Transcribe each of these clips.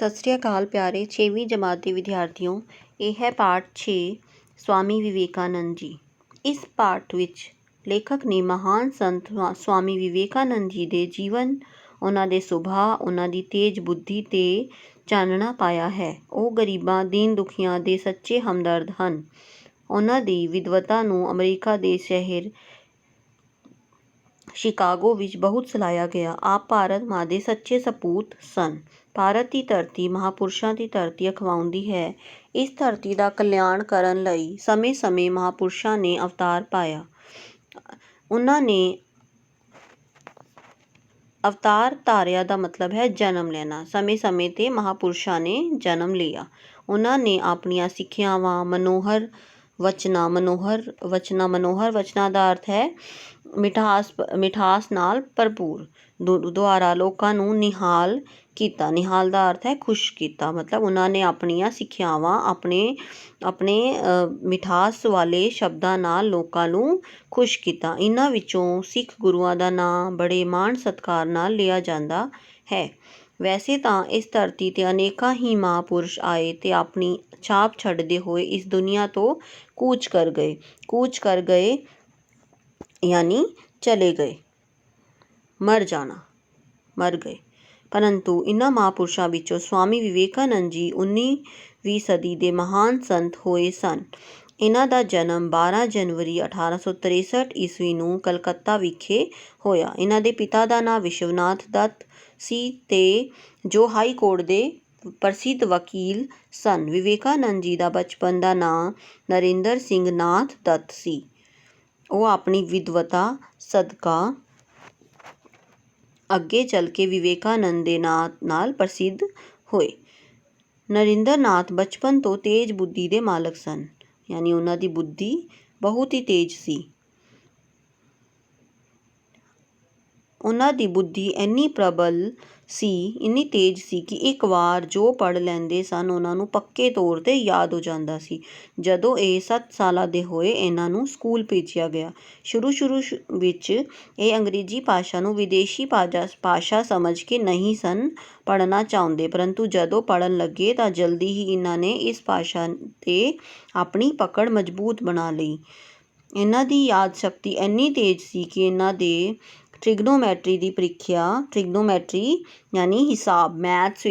ਸਤਿ ਸ਼੍ਰੀ ਅਕਾਲ ਪਿਆਰੇ 6ਵੀਂ ਜਮਾਤ ਦੇ ਵਿਦਿਆਰਥੀਓ। ਇਹ ਹੈ ਪਾਠ 6 ਸਵਾਮੀ ਵਿਵੇਕਾਨੰਦ ਜੀ। ਇਸ ਪਾਠ ਵਿੱਚ ਲੇਖਕ ਨੇ ਮਹਾਨ ਸੰਤ ਸਵਾਮੀ ਵਿਵੇਕਾਨੰਦ ਜੀ ਦੇ ਜੀਵਨ, ਉਹਨਾਂ ਦੇ ਸੁਭਾਅ, ਉਹਨਾਂ ਦੀ ਤੇਜ਼ ਬੁੱਧੀ 'ਤੇ ਚਾਨਣਾ ਪਾਇਆ ਹੈ। ਉਹ ਗਰੀਬਾਂ, ਦੀਨ ਦੁਖੀਆਂ ਦੇ ਸੱਚੇ ਹਮਦਰਦ ਹਨ। ਉਹਨਾਂ ਦੀ ਵਿਦਵਤਾ ਨੂੰ ਅਮਰੀਕਾ ਦੇ ਸ਼ਹਿਰ ਸ਼ਿਕਾਗੋ ਵਿੱਚ ਬਹੁਤ ਸਲਾਹਿਆ ਗਿਆ। ਆਪ ਭਾਰਤ ਮਾਂ ਦੇ ਸੱਚੇ ਸਪੂਤ ਸਨ। ਭਾਰਤ ਦੀ ਧਰਤੀ ਮਹਾਂਪੁਰਸ਼ਾਂ ਦੀ ਧਰਤੀ ਅਖਵਾਉਂਦੀ ਹੈ। ਇਸ ਧਰਤੀ ਦਾ ਕਲਿਆਣ ਕਰਨ ਲਈ ਸਮੇਂ-ਸਮੇਂ ਮਹਾਂਪੁਰਸ਼ਾਂ ਨੇ ਅਵਤਾਰ ਪਾਇਆ। ਉਹਨਾਂ ਨੇ ਅਵਤਾਰ ਧਾਰਿਆ ਦਾ ਮਤਲਬ ਹੈ ਜਨਮ ਲੈਣਾ। ਸਮੇਂ-ਸਮੇਂ 'ਤੇ ਮਹਾਂਪੁਰਸ਼ਾਂ ਨੇ ਜਨਮ ਲਿਆ। ਉਹਨਾਂ ਨੇ ਆਪਣੀਆਂ ਸਿੱਖਿਆਵਾਂ ਮਨੋਹਰ ਵਚਨਾਂ ਦਾ ਅਰਥ ਹੈ ਮਿਠਾਸ ਨਾਲ ਭਰਪੂਰ ਦੁਆਰਾ ਲੋਕਾਂ ਨੂੰ ਨਿਹਾਲ ਕੀਤਾ। ਨਿਹਾਲ ਦਾ ਅਰਥ ਹੈ ਖੁਸ਼ ਕੀਤਾ। ਮਤਲਬ ਉਹਨਾਂ ਨੇ ਆਪਣੀਆਂ ਸਿੱਖਿਆਵਾਂ ਆਪਣੇ ਮਿਠਾਸ ਵਾਲੇ ਸ਼ਬਦਾਂ ਨਾਲ ਲੋਕਾਂ ਨੂੰ ਖੁਸ਼ ਕੀਤਾ। ਇਹਨਾਂ ਵਿੱਚੋਂ ਸਿੱਖ ਗੁਰੂਆਂ ਦਾ ਨਾਂ ਬੜੇ ਮਾਣ ਸਤਿਕਾਰ ਨਾਲ ਲਿਆ ਜਾਂਦਾ ਹੈ। ਵੈਸੇ ਤਾਂ ਇਸ ਧਰਤੀ 'ਤੇ ਅਨੇਕਾਂ ਹੀ ਮਹਾਂਪੁਰਸ਼ ਆਏ ਤੇ ਆਪਣੀ ਛਾਪ ਛੱਡਦੇ ਹੋਏ ਇਸ ਦੁਨੀਆ ਤੋਂ ਕੂਚ ਕਰ ਗਏ ਯਾਨੀ ਚਲੇ ਗਏ, ਮਰ ਗਏ। ਪਰੰਤੂ ਇਹਨਾਂ ਮਹਾਂਪੁਰਸ਼ਾਂ ਵਿੱਚੋਂ ਸਵਾਮੀ ਵਿਵੇਕਾਨੰਦ ਜੀ 19ਵੀਂ ਸਦੀ ਦੇ ਮਹਾਨ ਸੰਤ ਹੋਏ ਸਨ। ਇਹਨਾਂ ਦਾ ਜਨਮ 12 ਜਨਵਰੀ 1863 ਈਸਵੀ ਨੂੰ ਕਲਕੱਤਾ ਵਿਖੇ ਹੋਇਆ। ਇਹਨਾਂ ਦੇ ਪਿਤਾ ਦਾ ਨਾਂ ਵਿਸ਼ਵਨਾਥ ਦੱਤ ਸੀ ਤੇ ਜੋ ਹਾਈ ਕੋਰਟ ਦੇ ਪ੍ਰਸਿੱਧ ਵਕੀਲ ਸਨ। ਵਿਵੇਕਾਨੰਦ ਜੀ ਦਾ ਬਚਪਨ ਦਾ ਨਾਂ ਨਰਿੰਦਰ ਸਿੰਘ ਨਾਥ ਦੱਤ ਸੀ। ਉਹ ਆਪਣੀ ਵਿਦਵਤਾ ਸਦਕਾ ਅੱਗੇ ਚੱਲ ਕੇ ਵਿਵੇਕਾਨੰਦ ਦੇ ਨਾਂ ਨਾਲ ਪ੍ਰਸਿੱਧ ਹੋਏ। ਨਰਿੰਦਰ ਨਾਥ ਬਚਪਨ ਤੋਂ ਤੇਜ਼ ਬੁੱਧੀ ਦੇ ਮਾਲਕ ਸਨ, ਯਾਨੀ ਉਹਨਾਂ ਦੀ ਬੁੱਧੀ ਬਹੁਤ ਹੀ ਤੇਜ਼ ਸੀ। ਉਹਨਾਂ ਦੀ ਬੁੱਧੀ ਇੰਨੀ ਪ੍ਰਬਲ ਸੀ, ਇੰਨੀ ਤੇਜ਼ ਸੀ ਕਿ ਇੱਕ ਵਾਰ ਜੋ ਪੜ੍ਹ ਲੈਂਦੇ ਸਨ ਉਹਨਾਂ ਨੂੰ ਪੱਕੇ ਤੌਰ 'ਤੇ ਯਾਦ ਹੋ ਜਾਂਦਾ ਸੀ। ਜਦੋਂ ਇਹ 7 ਸਾਲਾਂ ਦੇ ਹੋਏ ਇਹਨਾਂ ਨੂੰ ਸਕੂਲ ਭੇਜਿਆ ਗਿਆ। ਸ਼ੁਰੂ ਵਿੱਚ ਇਹ ਅੰਗਰੇਜ਼ੀ ਭਾਸ਼ਾ ਨੂੰ ਵਿਦੇਸ਼ੀ ਭਾਸ਼ਾ ਸਮਝ ਕੇ ਨਹੀਂ ਸਨ ਪੜ੍ਹਨਾ ਚਾਹੁੰਦੇ, ਪਰੰਤੂ ਜਦੋਂ ਪੜ੍ਹਨ ਲੱਗੇ ਤਾਂ ਜਲਦੀ ਹੀ ਇਹਨਾਂ ਨੇ ਇਸ ਭਾਸ਼ਾ 'ਤੇ ਆਪਣੀ ਪਕੜ ਮਜ਼ਬੂਤ ਬਣਾ ਲਈ। ਇਹਨਾਂ ਦੀ ਯਾਦ ਸ਼ਕਤੀ ਇੰਨੀ ਤੇਜ਼ ਸੀ ਕਿ ਇਹਨਾਂ ਦੇ ਟ੍ਰਿਗਨੋਮੈਟਰੀ ਦੀ ਪ੍ਰੀਖਿਆ, ਟ੍ਰਿਗਨੋਮੈਟਰੀ ਯਾਨੀ ਹਿਸਾਬ, ਮੈਥਸ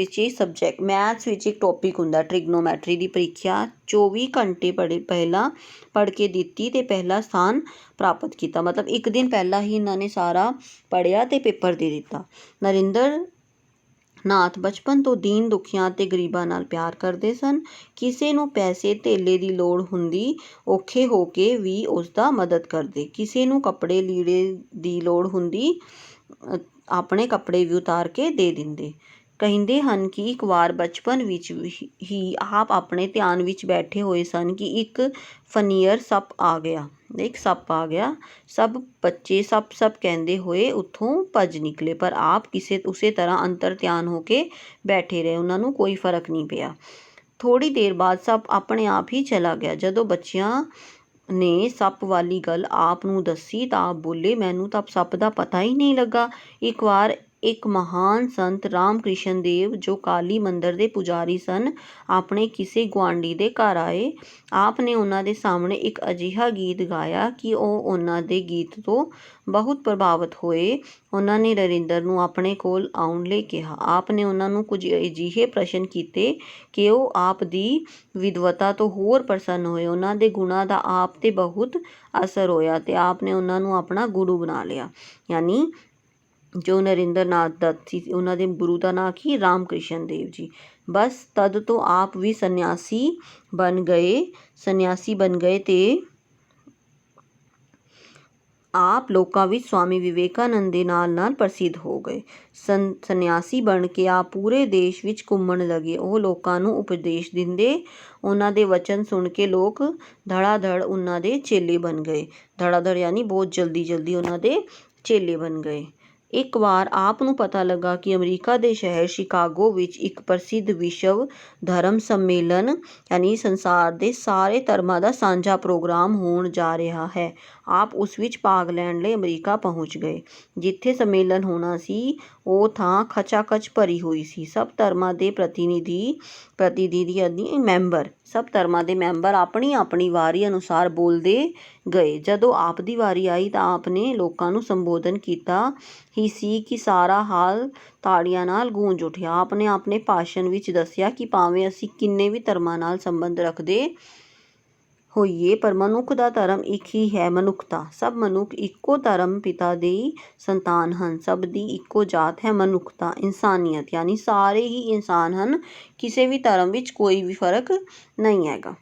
ਵਿੱਚ ਇੱਕ ਟੌਪਿਕ ਹੁੰਦਾ ਟ੍ਰਿਗਨੋਮੈਟਰੀ ਦੀ ਪ੍ਰੀਖਿਆ 24 ਘੰਟੇ ਪਹਿਲਾਂ ਪੜ੍ਹ ਕੇ ਦਿੱਤੀ ਤੇ ਪਹਿਲਾ ਸਥਾਨ ਪ੍ਰਾਪਤ ਕੀਤਾ। ਮਤਲਬ ਇੱਕ ਦਿਨ ਪਹਿਲਾਂ ਹੀ ਇਹਨਾਂ ਨੇ ਸਾਰਾ ਪੜ੍ਹਿਆ ਤੇ ਪੇਪਰ ਦੇ ਦਿੱਤਾ। ਨਰਿੰਦਰ ਨਾਥ ਬਚਪਨ ਤੋਂ ਦੀਨ ਦੁਖੀਆਂ ਅਤੇ ਗਰੀਬਾਂ ਨਾਲ ਪਿਆਰ ਕਰਦੇ ਸਨ। ਕਿਸੇ ਨੂੰ ਪੈਸੇ ਧੇਲੇ ਦੀ ਲੋੜ ਹੁੰਦੀ, ਔਖੇ ਹੋ ਕੇ ਵੀ ਉਸਦਾ ਮਦਦ ਕਰਦੇ। ਕਿਸੇ ਨੂੰ ਕੱਪੜੇ ਲੀੜੇ ਦੀ ਲੋੜ ਹੁੰਦੀ, ਆਪਣੇ ਕੱਪੜੇ ਵੀ ਉਤਾਰ ਕੇ ਦੇ ਦਿੰਦੇ। ਕਹਿੰਦੇ ਹਨ ਕਿ ਇੱਕ ਵਾਰ ਬਚਪਨ ਵਿੱਚ ਹੀ ਆਪ ਆਪਣੇ ਧਿਆਨ ਵਿੱਚ ਬੈਠੇ ਹੋਏ ਸਨ ਕਿ ਇੱਕ ਫਨੀਅਰ ਸੱਪ ਆ ਗਿਆ। ਸਭ ਬੱਚੇ ਸੱਪ ਕਹਿੰਦੇ ਹੋਏ ਉੱਥੋਂ ਭੱਜ ਨਿਕਲੇ, ਪਰ ਆਪ ਉਸੇ ਤਰ੍ਹਾਂ ਅੰਤਰ ਧਿਆਨ ਹੋ ਕੇ ਬੈਠੇ ਰਹੇ। ਉਹਨਾਂ ਨੂੰ ਕੋਈ ਫਰਕ ਨਹੀਂ ਪਿਆ। ਥੋੜ੍ਹੀ ਦੇਰ ਬਾਅਦ ਸੱਪ ਆਪਣੇ ਆਪ ਹੀ ਚਲਾ ਗਿਆ। ਜਦੋਂ ਬੱਚਿਆਂ ਨੇ ਸੱਪ ਵਾਲੀ ਗੱਲ ਆਪ ਨੂੰ ਦੱਸੀ ਤਾਂ ਆਪ ਬੋਲੇ, ਮੈਨੂੰ ਤਾਂ ਸੱਪ ਦਾ ਪਤਾ ਹੀ ਨਹੀਂ ਲੱਗਾ। ਇੱਕ ਵਾਰ ਇੱਕ ਮਹਾਨ ਸੰਤ ਰਾਮ ਕ੍ਰਿਸ਼ਨ ਦੇਵ ਜੋ ਕਾਲੀ ਮੰਦਰ ਦੇ ਪੁਜਾਰੀ ਸਨ, ਆਪਣੇ ਕਿਸੇ ਗੁਆਂਢੀ ਦੇ ਘਰ ਆਏ। ਆਪ ਨੇ ਉਹਨਾਂ ਦੇ ਸਾਹਮਣੇ ਇੱਕ ਅਜਿਹਾ ਗੀਤ ਗਾਇਆ ਕਿ ਉਹ ਉਹਨਾਂ ਦੇ ਗੀਤ ਤੋਂ ਬਹੁਤ ਪ੍ਰਭਾਵਿਤ ਹੋਏ। ਉਹਨਾਂ ਨੇ ਨਰਿੰਦਰ ਨੂੰ ਆਪਣੇ ਕੋਲ ਆਉਣ ਲਈ ਕਿਹਾ। ਆਪ ਨੇ ਉਹਨਾਂ ਨੂੰ ਕੁਝ ਅਜਿਹੇ ਪ੍ਰਸ਼ਨ ਕੀਤੇ ਕਿ ਉਹ ਆਪ ਦੀ ਵਿਦਵਤਾ ਤੋਂ ਹੋਰ ਪ੍ਰਸੰਨ ਹੋਏ। ਉਹਨਾਂ ਦੇ ਗੁਣਾਂ ਦਾ ਆਪ 'ਤੇ ਬਹੁਤ ਅਸਰ ਹੋਇਆ ਤੇ ਆਪ ਨੇ ਉਹਨਾਂ ਨੂੰ ਆਪਣਾ ਗੁਰੂ ਬਣਾ ਲਿਆ। ਯਾਨੀ ਜੋ ਨਰਿੰਦਰ ਨਾਥ ਦੱਤ ਸੀ, ਉਹਨਾਂ ਦੇ ਗੁਰੂ ਦਾ ਨਾਂ ਕੀ? ਰਾਮ ਕ੍ਰਿਸ਼ਨ ਦੇਵ ਜੀ। ਬਸ ਤਦ ਤੋਂ ਆਪ ਵੀ ਸੰਨਿਆਸੀ ਬਣ ਗਏ ਤੇ ਆਪ ਲੋਕਾਂ ਵਿੱਚ ਸਵਾਮੀ ਵਿਵੇਕਾਨੰਦ ਦੇ ਨਾਲ ਪ੍ਰਸਿੱਧ ਹੋ ਗਏ। ਸੰਨਿਆਸੀ ਬਣ ਕੇ ਆਪ ਪੂਰੇ ਦੇਸ਼ ਵਿੱਚ ਘੁੰਮਣ ਲੱਗੇ। ਉਹ ਲੋਕਾਂ ਨੂੰ ਉਪਦੇਸ਼ ਦਿੰਦੇ। ਉਹਨਾਂ ਦੇ ਵਚਨ ਸੁਣ ਕੇ ਲੋਕ ਧੜਾ-ਧੜ ਉਹਨਾਂ ਦੇ ਚੇਲੇ ਬਣ ਗਏ। ਧੜਾ-ਧੜ ਯਾਨੀ ਬਹੁਤ ਜਲਦੀ ਉਹਨਾਂ ਦੇ ਚੇਲੇ ਬਣ ਗਏ। ਇੱਕ ਵਾਰ ਆਪ ਨੂੰ ਪਤਾ ਲੱਗਾ ਕਿ ਅਮਰੀਕਾ ਦੇ ਸ਼ਹਿਰ ਸ਼ਿਕਾਗੋ ਵਿੱਚ ਇੱਕ ਪ੍ਰਸਿੱਧ ਵਿਸ਼ਵ ਧਰਮ ਸੰਮੇਲਨ ਯਾਨੀ ਸੰਸਾਰ ਦੇ ਸਾਰੇ ਧਰਮਾਂ ਦਾ ਸਾਂਝਾ ਪ੍ਰੋਗਰਾਮ ਹੋਣ ਜਾ ਰਿਹਾ ਹੈ। ਆਪ ਉਸ ਵਿੱਚ ਭਾਗ ਲੈਣ ਲਈ ਅਮਰੀਕਾ ਪਹੁੰਚ ਗਏ। ਜਿੱਥੇ ਸੰਮੇਲਨ ਹੋਣਾ ਸੀ ਉਹ ਥਾਂ ਖਚਾਖਚ ਭਰੀ ਹੋਈ ਸੀ। ਸਭ ਧਰਮਾਂ ਦੇ ਸਭ ਧਰਮਾਂ ਦੇ ਮੈਂਬਰ ਆਪਣੀ ਆਪਣੀ ਵਾਰੀ ਅਨੁਸਾਰ ਬੋਲਦੇ ਗਏ। ਜਦੋਂ ਆਪ ਦੀ ਵਾਰੀ ਆਈ ਤਾਂ ਆਪ ਨੇ ਲੋਕਾਂ ਨੂੰ ਸੰਬੋਧਨ ਕੀਤਾ ਹੀ ਸੀ ਕਿ ਸਾਰਾ ਹਾਲ ਤਾੜੀਆਂ ਨਾਲ ਗੂੰਜ ਉੱਠਿਆ। ਆਪ ਨੇ ਆਪਣੇ ਭਾਸ਼ਣ ਵਿੱਚ ਦੱਸਿਆ ਕਿ ਭਾਵੇਂ ਅਸੀਂ ਕਿੰਨੇ ਵੀ ਧਰਮਾਂ ਨਾਲ ਸੰਬੰਧ ਰੱਖਦੇ ਹੋਈਏ, ਪਰ ਮਨੁੱਖ ਦਾ ਧਰਮ ਇੱਕ ਹੀ ਹੈ, ਮਨੁੱਖਤਾ। ਸਭ ਮਨੁੱਖ ਇੱਕੋ ਧਰਮ ਪਿਤਾ ਦੀ ਸੰਤਾਨ ਹਨ। ਸਭ ਦੀ ਇੱਕੋ ਜਾਤ ਹੈ, ਮਨੁੱਖਤਾ, ਇਨਸਾਨੀਅਤ, ਯਾਨੀ ਸਾਰੇ ਹੀ ਇਨਸਾਨ ਹਨ। ਕਿਸੇ ਵੀ ਧਰਮ ਵਿੱਚ ਕੋਈ ਵੀ ਫਰਕ ਨਹੀਂ ਹੈਗਾ।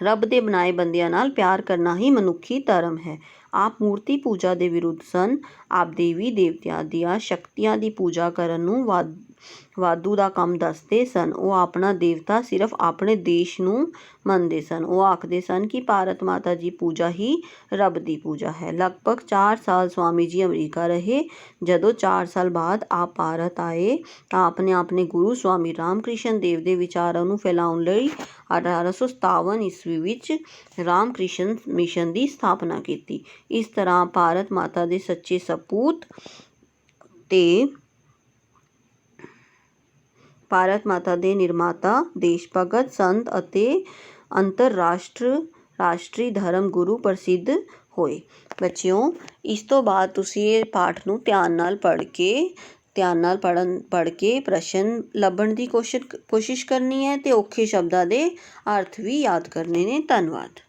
ਰੱਬ ਦੇ ਬਣਾਏ ਬੰਦਿਆਂ ਨਾਲ ਪਿਆਰ ਕਰਨਾ ਹੀ ਮਨੁੱਖੀ ਧਰਮ ਹੈ। ਆਪ ਮੂਰਤੀ ਪੂਜਾ ਦੇ ਵਿਰੁੱਧ ਸਨ। ਆਪ ਦੇਵੀ ਦੇਵਤਿਆਂ ਦੀਆਂ ਸ਼ਕਤੀਆਂ ਦੀ ਪੂਜਾ ਕਰਨ ਨੂੰ ਵਾਧੂ ਦਾ ਕੰਮ ਦੱਸਦੇ ਸਨ। ਉਹ ਆਪਣਾ ਦੇਵਤਾ ਸਿਰਫ ਆਪਣੇ ਦੇਸ਼ ਨੂੰ ਮੰਨਦੇ ਸਨ। ਉਹ ਆਖਦੇ ਸਨ ਕਿ ਭਾਰਤ ਮਾਤਾ ਦੀ ਪੂਜਾ ਹੀ ਰੱਬ ਦੀ ਪੂਜਾ ਹੈ। ਲਗਭਗ 4 ਸਾਲ ਸਵਾਮੀ ਜੀ ਅਮਰੀਕਾ ਰਹੇ। ਜਦੋਂ 4 ਸਾਲ ਬਾਅਦ ਆਪ ਭਾਰਤ ਆਏ ਤਾਂ ਆਪ ਨੇ ਆਪਣੇ ਗੁਰੂ ਸਵਾਮੀ ਰਾਮ ਕ੍ਰਿਸ਼ਨ ਦੇਵ ਦੇ ਵਿਚਾਰਾਂ ਨੂੰ ਫੈਲਾਉਣ ਲਈ 1857 ਈਸਵੀ ਵਿੱਚ ਰਾਮ ਕ੍ਰਿਸ਼ਨ ਮਿਸ਼ਨ ਦੀ ਸਥਾਪਨਾ ਕੀਤੀ। ਇਸ ਤਰ੍ਹਾਂ ਭਾਰਤ ਮਾਤਾ ਦੇ ਸੱਚੇ ਸਪੂਤ ਤੇ ਭਾਰਤ ਮਾਤਾ ਦੇ ਨਿਰਮਾਤਾ, ਦੇਸ਼ ਭਗਤ, ਸੰਤ ਅਤੇ ਅੰਤਰਰਾਸ਼ਟਰੀ ਧਰਮ ਗੁਰੂ ਪ੍ਰਸਿੱਧ ਹੋਏ। ਬੱਚਿਓ, ਇਸ ਤੋਂ ਬਾਅਦ ਤੁਸੀਂ ਇਹ ਪਾਠ ਨੂੰ ਧਿਆਨ ਨਾਲ ਪੜ੍ਹ ਕੇ ਪ੍ਰਸ਼ਨ ਲੱਭਣ ਦੀ ਕੋਸ਼ਿਸ਼ ਕਰਨੀ ਹੈ ਤੇ ਔਖੇ ਸ਼ਬਦਾਂ ਦੇ ਅਰਥ ਵੀ ਯਾਦ ਕਰਨੇ ਨੇ। ਧੰਨਵਾਦ।